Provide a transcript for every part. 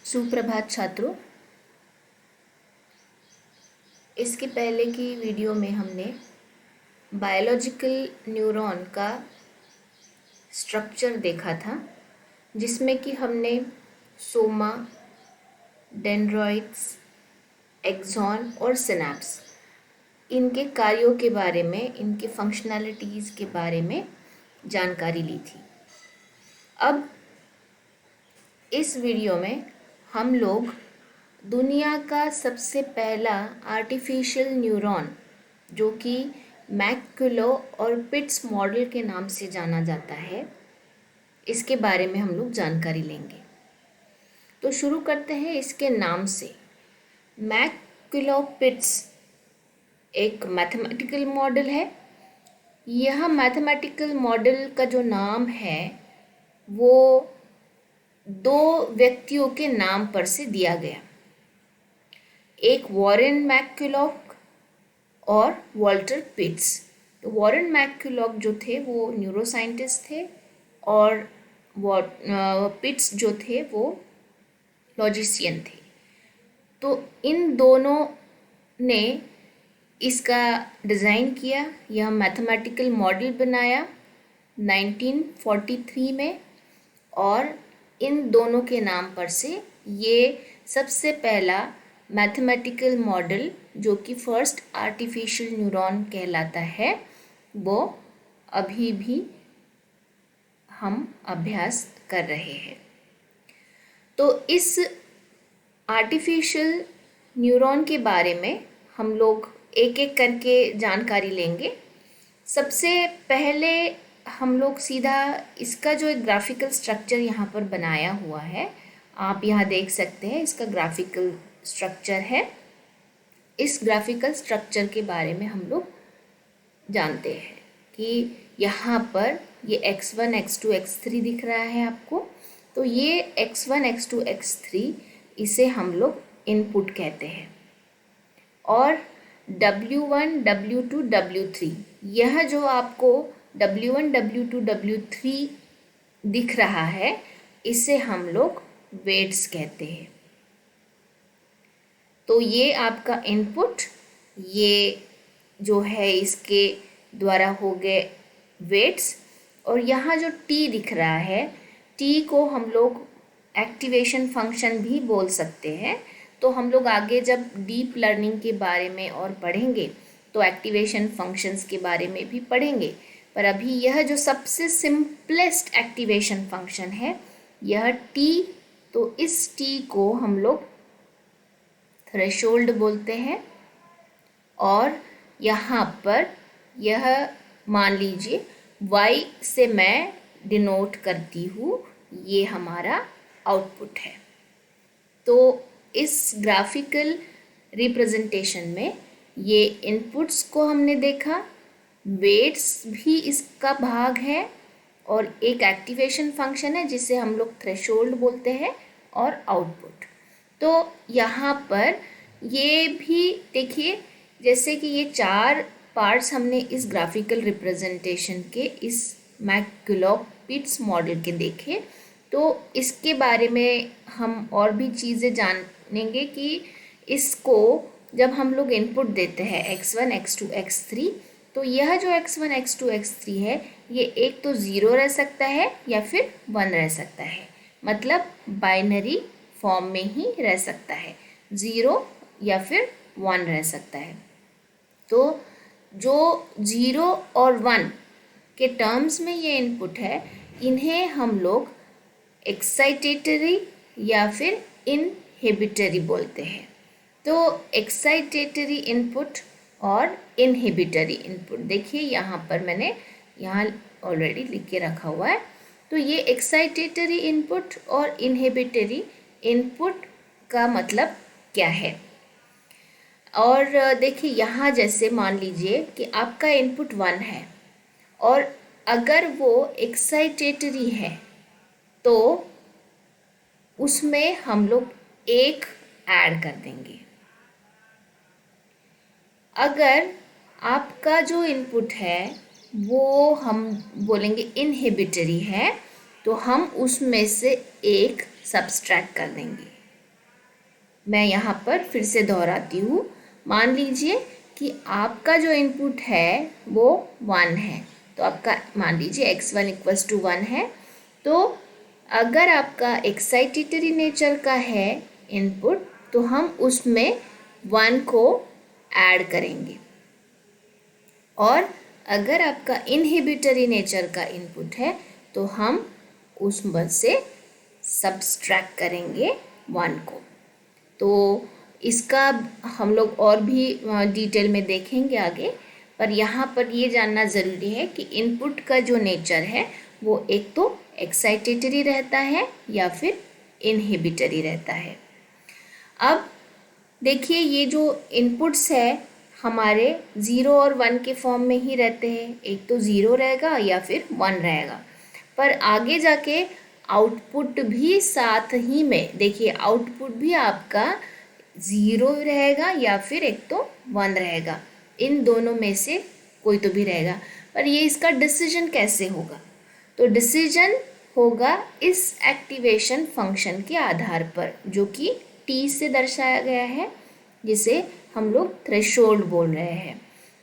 सुप्रभात छात्रों। इसके पहले की वीडियो में हमने बायोलॉजिकल न्यूरॉन का स्ट्रक्चर देखा था, जिसमें कि हमने सोमा, डेंड्राइट्स, एक्सॉन और सिनैप्स इनके कार्यों के बारे में, इनके फंक्शनैलिटीज़ के बारे में जानकारी ली थी। अब इस वीडियो में हम लोग दुनिया का सबसे पहला आर्टिफिशियल न्यूरॉन, जो कि मैककुलो और पिट्स मॉडल के नाम से जाना जाता है, इसके बारे में हम लोग जानकारी लेंगे। तो शुरू करते हैं इसके नाम से। मैककुलो पिट्स एक मैथमेटिकल मॉडल है। यह मैथमेटिकल मॉडल का जो नाम है वो दो व्यक्तियों के नाम पर से दिया गया, एक वॉरेन मैककुलॉक और वॉल्टर पिट्स। तो वॉरेन मैककुलॉक जो थे वो न्यूरोसाइंटिस्ट थे और पिट्स जो थे वो लॉजिशियन थे। तो इन दोनों ने इसका डिज़ाइन किया, यह मैथमेटिकल मॉडल बनाया 1943 में, और इन दोनों के नाम पर से ये सबसे पहला मैथमेटिकल मॉडल, जो कि फर्स्ट आर्टिफिशियल न्यूरॉन कहलाता है, वो अभी भी हम अभ्यास कर रहे हैं। तो इस आर्टिफिशियल न्यूरॉन के बारे में हम लोग एक एक करके जानकारी लेंगे। सबसे पहले हम लोग सीधा इसका जो एक ग्राफिकल स्ट्रक्चर यहाँ पर बनाया हुआ है, आप यहाँ देख सकते हैं, इसका ग्राफिकल स्ट्रक्चर है। इस ग्राफिकल स्ट्रक्चर के बारे में हम लोग जानते हैं कि यहाँ पर ये x1, x2, x3 दिख रहा है आपको। तो ये x1, x2, x3 इसे हम लोग इनपुट कहते हैं, और W1, W2, W3, यह जो आपको W1, W2, W3 दिख रहा है, इसे हम लोग वेट्स कहते हैं। तो ये आपका इनपुट, ये जो है इसके द्वारा हो गए वेट्स, और यहाँ जो T दिख रहा है, T को हम लोग एक्टिवेशन फंक्शन भी बोल सकते हैं। तो हम लोग आगे जब डीप लर्निंग के बारे में और पढ़ेंगे तो एक्टिवेशन फंक्शंस के बारे में भी पढ़ेंगे, पर अभी यह जो सबसे सिंपलेस्ट एक्टिवेशन फंक्शन है, यह T, तो इस T को हम लोग थ्रेशोल्ड बोलते हैं। और यहाँ पर यह मान लीजिए Y से मैं डिनोट करती हूँ, ये हमारा आउटपुट है। तो इस ग्राफिकल रिप्रेजेंटेशन में ये इनपुट्स को हमने देखा, वेट्स भी इसका भाग है, और एक एक्टिवेशन फंक्शन है जिसे हम लोग थ्रेशोल्ड बोलते हैं, और आउटपुट। तो यहाँ पर ये भी देखिए, जैसे कि ये चार पार्ट्स हमने इस ग्राफिकल रिप्रेजेंटेशन के, इस मैककुलॉक पिट्स मॉडल के देखे। तो इसके बारे में हम और भी चीज़ें जानेंगे कि इसको जब हम लोग इनपुट देते हैं x1, x2, x3, तो यह जो x1, x2, x3 है, ये एक तो 0 रह सकता है या फिर 1 रह सकता है, मतलब बाइनरी फॉर्म में ही रह सकता है, 0 या फिर 1 रह सकता है। तो जो 0 और 1 के टर्म्स में ये इनपुट है, इन्हें हम लोग एक्साइटेटरी या फिर इनहिबिटरी बोलते हैं। तो एक्साइटेटरी इनपुट और इनहिबिटरी इनपुट, देखिए यहाँ पर मैंने यहाँ ऑलरेडी लिख के रखा हुआ है। तो ये एक्साइटेटरी इनपुट और इनहिबिटरी इनपुट का मतलब क्या है। और देखिए यहाँ जैसे मान लीजिए कि आपका इनपुट 1 है, और अगर वो एक्साइटेटरी है तो उसमें हम लोग 1 ऐड कर देंगे। अगर आपका जो इनपुट है वो हम बोलेंगे इनहिबिटरी है, तो हम उसमें से 1 सब्सट्रैक्ट कर देंगे। मैं यहाँ पर फिर से दोहराती हूँ। मान लीजिए कि आपका जो इनपुट है वो 1 है, तो आपका मान लीजिए x1 = 1 है। तो अगर आपका एक्साइटेटरी नेचर का है इनपुट, तो हम उसमें 1 को ऐड करेंगे, और अगर आपका इनहिबिटरी नेचर का इनपुट है तो हम उसमें से सब्सट्रैक्ट करेंगे 1 को। तो इसका हम लोग और भी डिटेल में देखेंगे आगे, पर यहाँ पर ये जानना ज़रूरी है कि इनपुट का जो नेचर है वो एक तो एक्साइटेटरी रहता है या फिर इनहिबिटरी रहता है। अब देखिए, ये जो इनपुट्स है हमारे 0 और 1 के फॉर्म में ही रहते हैं, एक तो 0 रहेगा या फिर 1 रहेगा। पर आगे जाके आउटपुट भी साथ ही में, देखिए आउटपुट भी आपका 0 रहेगा या फिर एक तो 1 रहेगा, इन दोनों में से कोई तो भी रहेगा। पर ये इसका डिसीजन कैसे होगा? तो डिसीजन होगा इस एक्टिवेशन फंक्शन के आधार पर, जो कि T से दर्शाया गया है, जिसे हम लोग थ्रेशोल्ड बोल रहे हैं।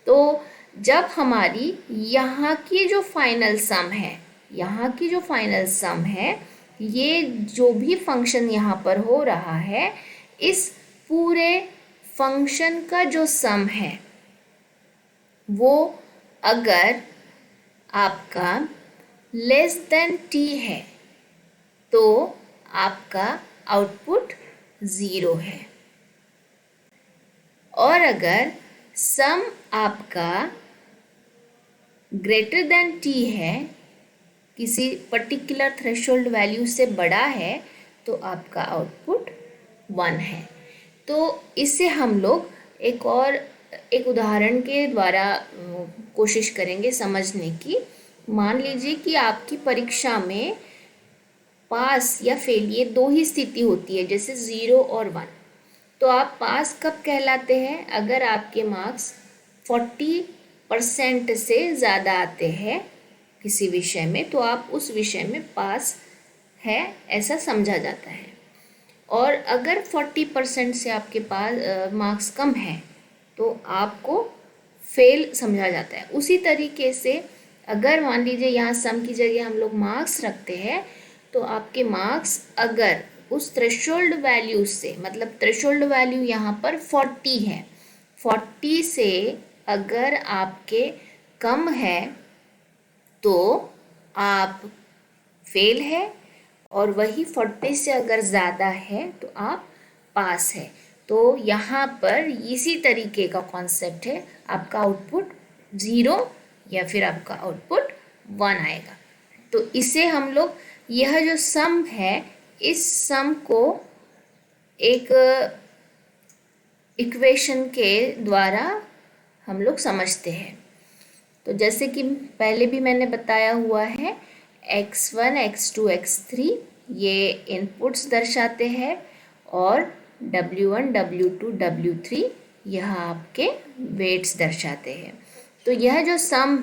तो जब हमारी यहाँ की जो फाइनल सम है, ये जो भी फंक्शन यहाँ पर हो रहा है, इस पूरे फंक्शन का जो सम है वो अगर आपका लेस देन T है तो आपका आउटपुट 0 है, और अगर सम आपका ग्रेटर देन T है, किसी पर्टिकुलर थ्रेशोल्ड वैल्यू से बड़ा है, तो आपका आउटपुट 1 है। तो इससे हम लोग एक उदाहरण के द्वारा कोशिश करेंगे समझने की। मान लीजिए कि आपकी परीक्षा में पास या फेल ये 2 ही स्थिति होती है, जैसे 0 और 1। तो आप पास कब कहलाते हैं? अगर आपके मार्क्स 40% से ज़्यादा आते हैं किसी विषय में, तो आप उस विषय में पास है ऐसा समझा जाता है। और अगर 40% से आपके पास मार्क्स कम है तो आपको फेल समझा जाता है। उसी तरीके से अगर मान लीजिए यहाँ सम की जगह हम लोग मार्क्स रखते हैं, तो आपके मार्क्स अगर उस थ्रेशोल्ड वैल्यू से, मतलब थ्रेशोल्ड वैल्यू यहाँ पर 40 है, 40 से अगर आपके कम है तो आप फेल है, और वही 40 से अगर ज़्यादा है तो आप पास है। तो यहाँ पर इसी तरीके का कॉन्सेप्ट है, आपका आउटपुट 0 या फिर आपका आउटपुट 1 आएगा। तो इसे हम लोग, यह जो सम है, इस सम को एक इक्वेशन के द्वारा हम लोग समझते हैं। तो जैसे कि पहले भी मैंने बताया हुआ है, x1, x2, x3 ये इनपुट्स दर्शाते हैं, और w1, w2, w3 यह आपके वेट्स दर्शाते हैं। तो यह जो सम